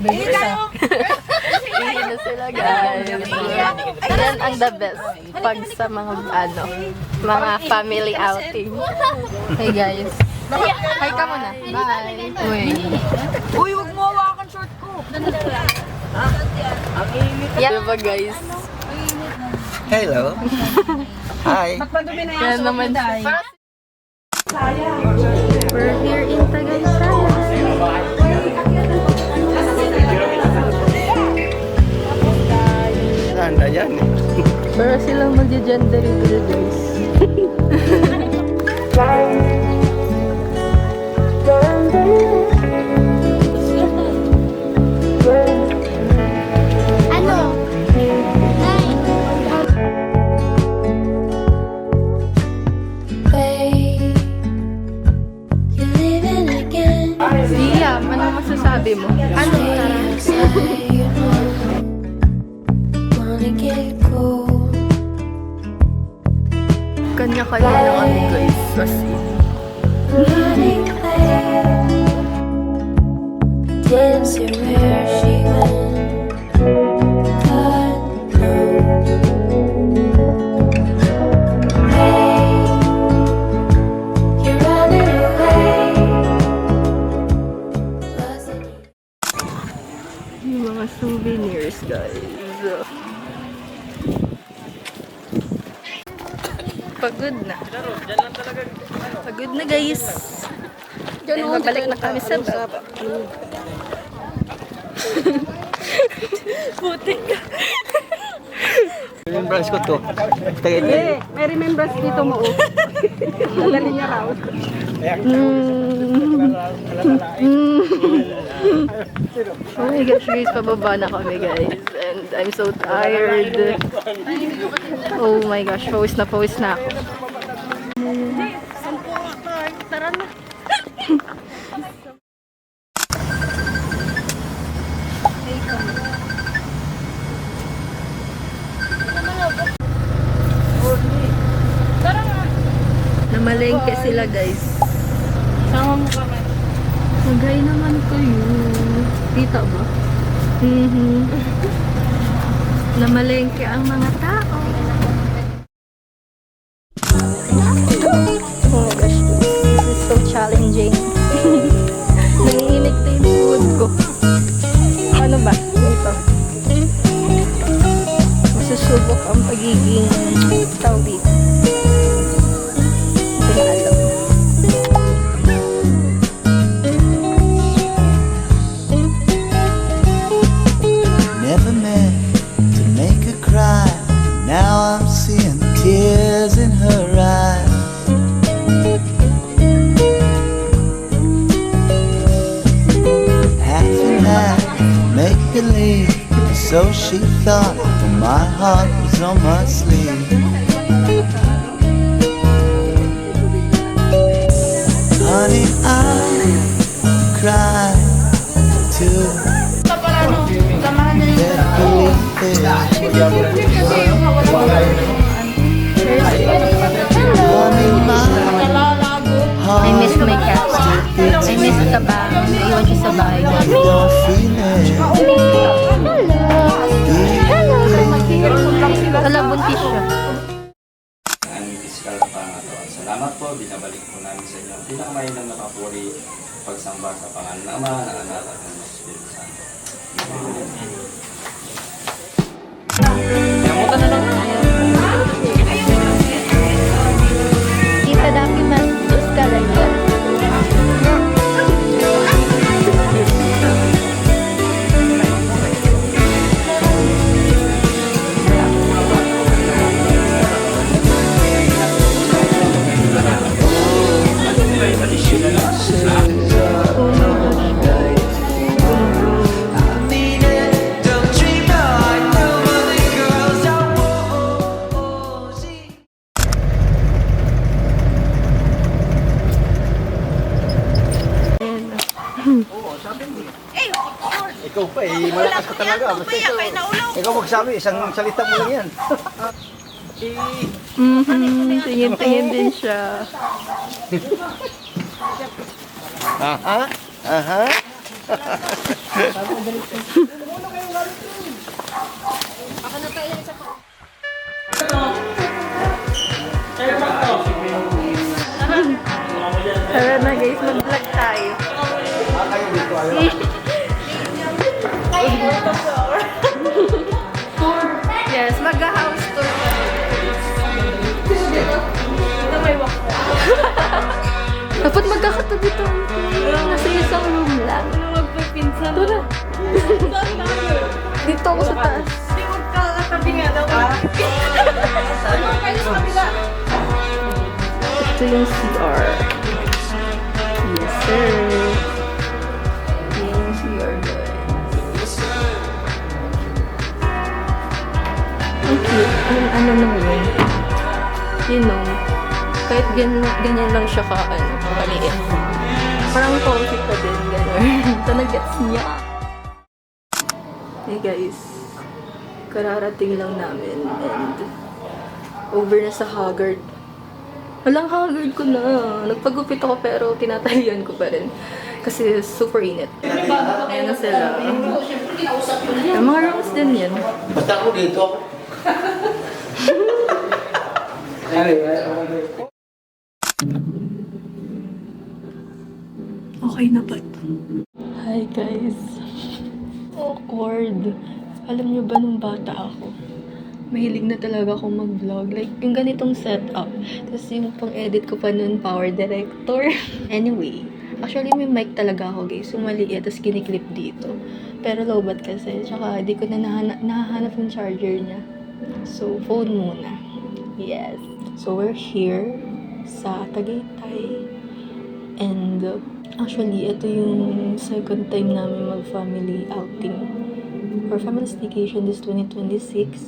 Ihi na sila guys. Yan ang the best pag sa mga mga family outing. Hey guys. Hi ka muna. Bye. Uy, wag mo hawakan short ko. Yeah. Diba guys? Hello. Hi. Yan naman. We're here in Tagaytay. Handa yan. Para silang magja-gender reveal guys. Liam, ano masasabi mo? Ano? Kanya-kanya lang kami guys. Kasi dancing where she went, God knows. Hey, you're running away. Wasn't it? yung mga souvenirs guys. Pagod na. Pagod na guys. Then mabalik na kami sa baba. Putik ka. Remembrance ko to. May remembrance dito mo. Nadali niya raw. Oh my gosh guys, pababa na kami guys. And I'm so tired. Oh my gosh, pawis na ako. Tara na. Namalengke sila guys. Sama mo kami. Magay naman kayo. Kita ba? Namalengke ang mga tao. Oh my gosh, this is so challenging. Nanginginig na yung food ko. Ano ba? Ito. Masusubok ang pagiging tawag dito. Hindi na alam. Never meant to make her cry. Now I'm seeing tears in her eyes. Half and half, make believe. So she thought that my heart was on my sleeve. Honey, I cry too. I miss my cats. I miss the bang. Naiwan siya sa bahay. Hello! Wala, buntis siya. Ang physical na pangatawan. Salamat po, binabalik po namin sa inyo. Pinakamainang napapuri pagsamba sa pangalan ng Ama, ng Anak at ng Espiritu Santo. Kita dami man. Diyos ka lang yan. Ikaw pa eh, malakas ka talaga. Basta ikaw magsabi, isang salita mo lang yan. Tingin-tingin din siya. Aha, aha. Tara na guys, mag-vlog tayo. Yes, mag-house tour kami. Dapat magkakatabi tayo. Nasa isang room lang. Magpipinsan. Tara. Dito ako sa taas. Hindi magkakatabi nga daw. Kayo sa kabila. Ito yung CR. Yes, sir. Yung CR, guys. Ang cute. Ano nang yun? You know, kahit ganyan lang siya kaliit. Parang cozy ka din, gano'n. Ito na-gets niya. Hey guys, kararating lang namin and over na sa Haggard. Walang Haggard ko na. Nagpagupit ako pero tinatalian ko pa rin. Kasi super init. Ayan na sila. Yung mga rooms din yan. Basta ako dito. Okay na ba ito? Hi guys. Awkward. Alam niyo ba nung bata ako, mahilig na talaga akong mag-vlog. Like, yung ganitong setup. Tapos yung pang-edit ko pa nun, Power Director. Anyway, actually may mic talaga ako guys. Yung maliit, tapos kiniklip dito. Pero lowbat kasi. Tsaka di ko na nahahanap yung charger niya. So, phone muna. Yes. So, we're here sa Tagaytay. And actually, ito yung second time namin mag-family outing or family staycation this 2026.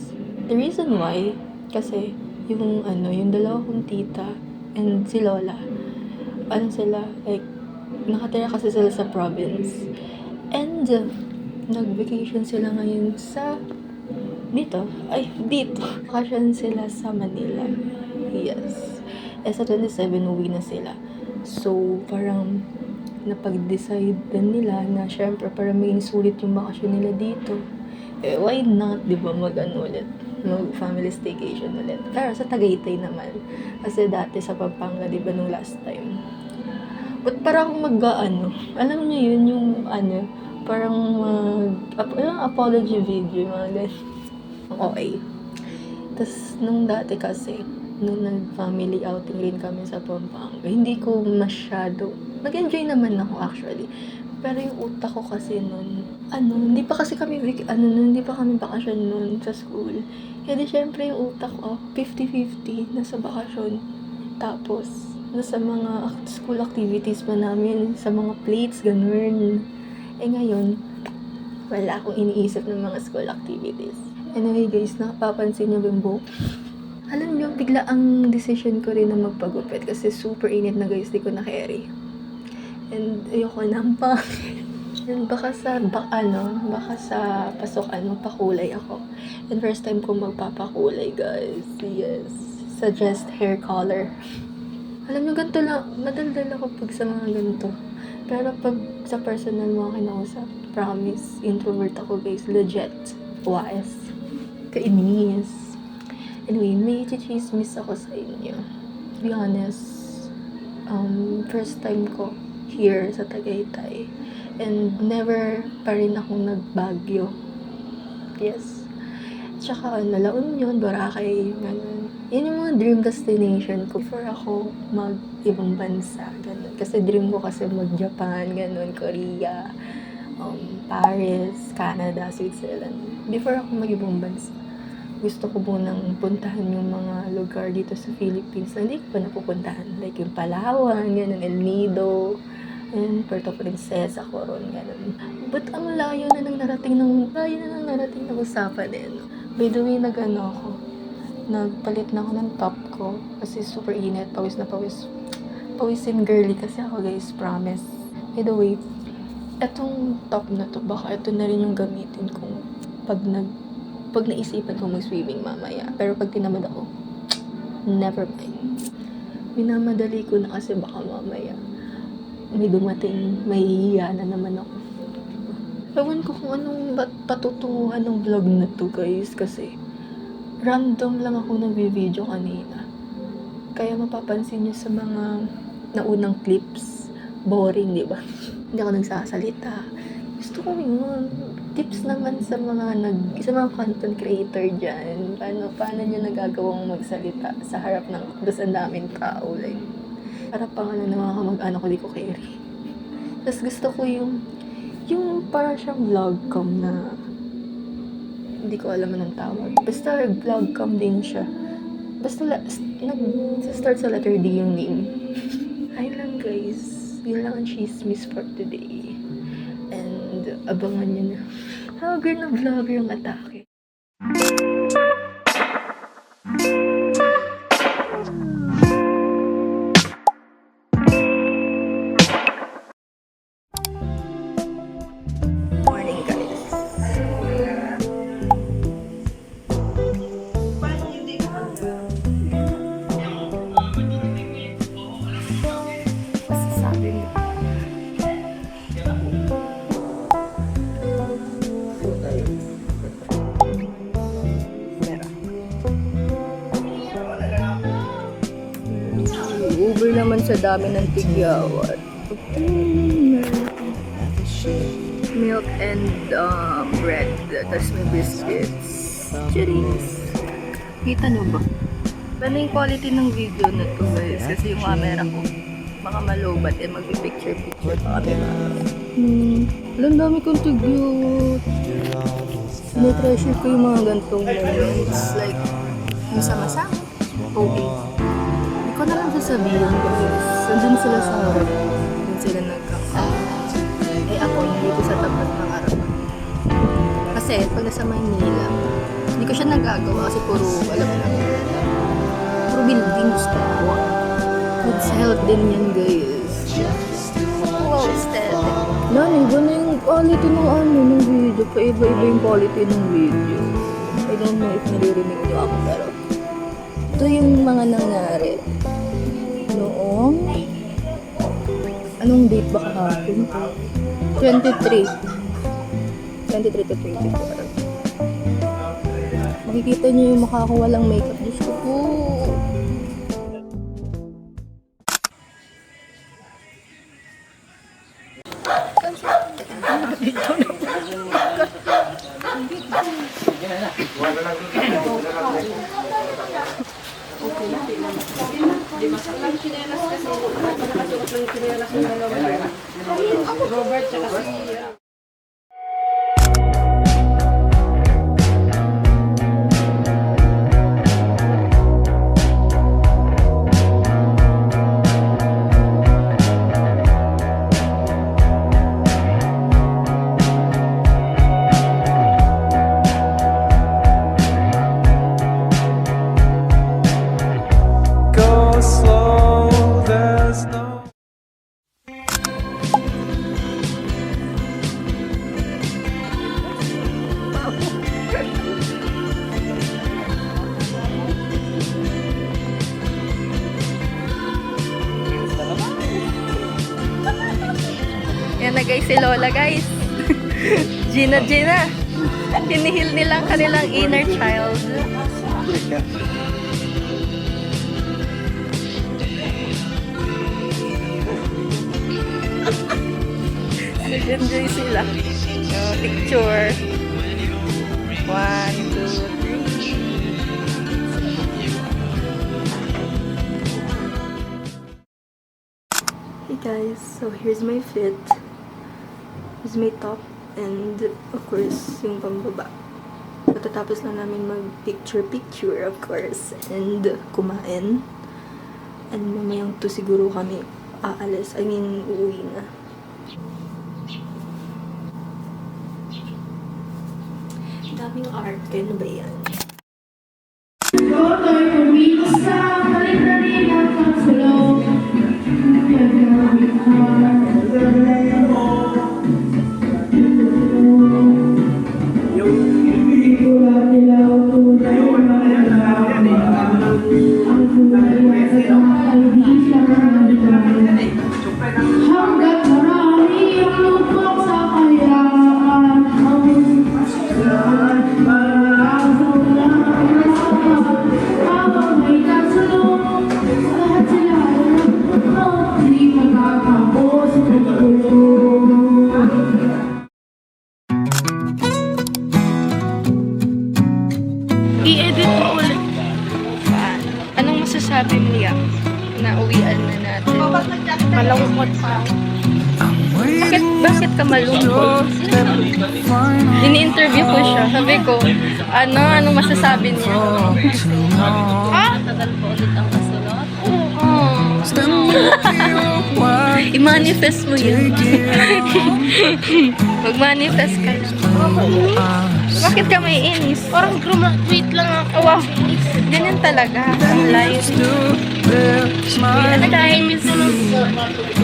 The reason why, kasi yung dalawa kong tita and si Lola, sila, like, nakatira kasi sila sa province. And nag-vacation sila ngayon sa dito. Vacation sila sa Manila. Yes. Sa 27, uwi na sila. So, parang napag-decide din nila na syempre para may sulit yung bakasyon nila dito. Why not, di ba, ulit? Mag-family staycation ulit. Pero sa Tagaytay naman. Kasi dati sa Pampanga, di ba, nung last time. But parang alam niyo yun, yung parang apology video, mga ganyan. Okay. Tapos, nung dati kasi, nung nag-family outing rin kami sa Pampanga, hindi ko masyado, nag-enjoy naman ako actually. Pero yung utak ko kasi nun, hindi pa kami bakasyon nun sa school. Kaya di syempre yung utak ko, 50-50, nasa bakasyon. Tapos, nasa mga school activities pa namin, sa mga plates, ganun. Ngayon, wala akong iniisip ng mga school activities. Anyway guys, nakapapansin niyo yung buhok. Alam niyo, bigla ang decision ko rin na magpagupit kasi super init na guys, di ko na-carry. And ayoko nang and baka sa pasok pakulay ako. And first time ko magpapakulay guys. Yes. Suggest hair color. Alam niyo, ganito lang, madaldal ako pag sa mga ganito. Pero pag sa personal mga kinausap, promise, introvert ako guys, legit. Wise. Kainis. Anyway, may chichismis ako sa inyo. To be honest, first time ko here sa Tagaytay. And never pa rin akong nagbagyo. Yes. Tsaka, La Union, Boracay, ganun. Yan yung mga dream destination ko before ako mag-ibang bansa, ganun. Kasi dream ko kasi mag-Japan, ganun, Korea, Paris, Canada, Switzerland. Before ako mag-ibang bansa, gusto ko munang puntahan yung mga lugar dito sa Philippines na hindi ko pa napupuntahan. Like yung Palawan, ganun, El Nido, and Puerto Princesa, Coron, ganun. But ang layo na nang narating ng usapan no? By the way, nagpalit na ako ng top ko kasi super init, pawis na pawis. Pawisin girly kasi ako guys, promise. By the way, etong top na to, baka ito na rin yung gamitin kong pag naisipan ko mag-swimming mamaya. Pero pag tinamad ako, never mind. Minamadali ko na kasi baka mamaya may dumating, mahihiya na naman ako. Ewan ko kung anong patutunguhan ng vlog na to guys kasi random lang ako nag-video kanina. Kaya mapapansin niyo sa mga naunang clips, boring, di ba? Hindi ako nagsasalita. Gusto ko yun. Tips naman sa mga content creator dyan. Paano niya nagagawang magsalita sa harap ng ang daming tao. Like, harap pang ng mga kamag-anak ko, di ko carry. Tapos gusto ko yung para siyang vlogcam na hindi ko alam anong tawag. Basta vlogcam din siya. Basta nag-start sa letter D yung name. Hi lang guys. Yun lang ang chismis for today. And abangan nyo na. Vlogger na vlogger yung atake. Morning guys. Masasabi mo. Uber naman sa dami ng tigyawat. Milk and bread. Tapos may biscuits. Cherries. Kita nyo ba? Paano yung quality ng video na to guys? Kasi yung camera ko, mga malobat eh mag-picture-picture pa kami na. Alam dami kong tigyawat. Na-treasure ko yung mga gantong moments. Like, masama-sama. Okay. Hindi ko na lang sasabihin guys. Nandun sila sa harap. Nandun sila nagkakaroon. Eh ako, hindi ko sa tapat ng harap. Kasi pag nasa Maynila, hindi ko siya nagagawa kasi puro, alam mo na, puro buildings pa ako. Good sa health din yan guys. Wow, aesthetic. Iba na yung quality ng video. Paiba-iba yung quality ng video. I don't know if naririnig niyo ako pero ito yung mga nangyari noong anong date ba kahapon? 23 to 24. Makikita niyo yung mukha ko walang makeup. Diyos ko po. Robert, tsaka si Go slow, there's no Yan na guys si Lola guys. Gina. Hinihil nilang kanilang inner child. Nag-enjoy sila. Picture. 1, 2, 3. Hey guys, so here's my fit. Here's my top and of course yung pambaba. Matatapos lang namin mag-picture of course and kumain. And mamayang to siguro kami aalis. I mean, uuwi na. Daming art. Kaya ba yan? Hanggat marami ang lupang sa kayaan, Ini-interview ko siya. Sabi ko, anong masasabi niya? I-manifest mo yun. Mag-manifest ka. Bakit ka may inis? Parang graduate lang ako. Wow. Ganyan talaga. Ang life.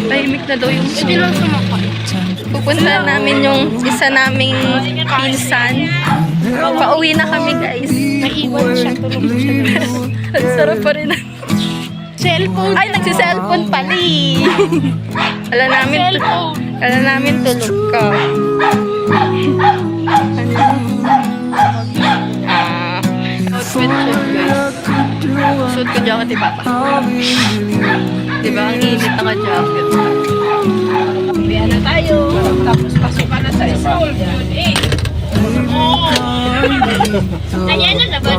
Tahimik na daw yung show. Pupunta namin yung isa naming pinsan. Pauwi na kami, guys. Naiwan siya. Tulog siya. Ang sarap pa rin. Cellphone. Ay, nagsi-cellphone pali. Alam namin tulog ka. Outfit check, guys. Suot ko jacket, diba? Diba, ang init na ka-jacket. Biya na tayo. Tapos pasok ka na sa school. Ayan na naman.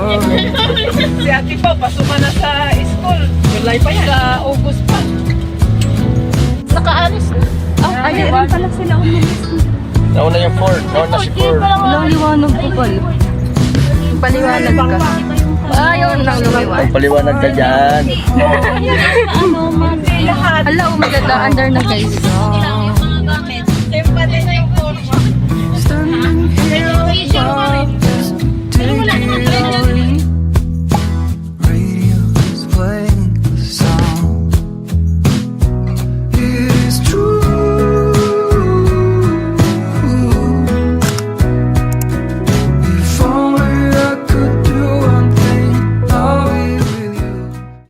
Si ate po, pasok ka na sa school. July pa yan. Sa August pa. Nakaalis na. Ayun pala sila umalis. Nauna yung Ford. Nauna si Ford. Walang liwanag ko pala. Paliwanag ka. Ayaw nang lumiwan. Paliwanag ka dyan. Hala, maganda under na, guys.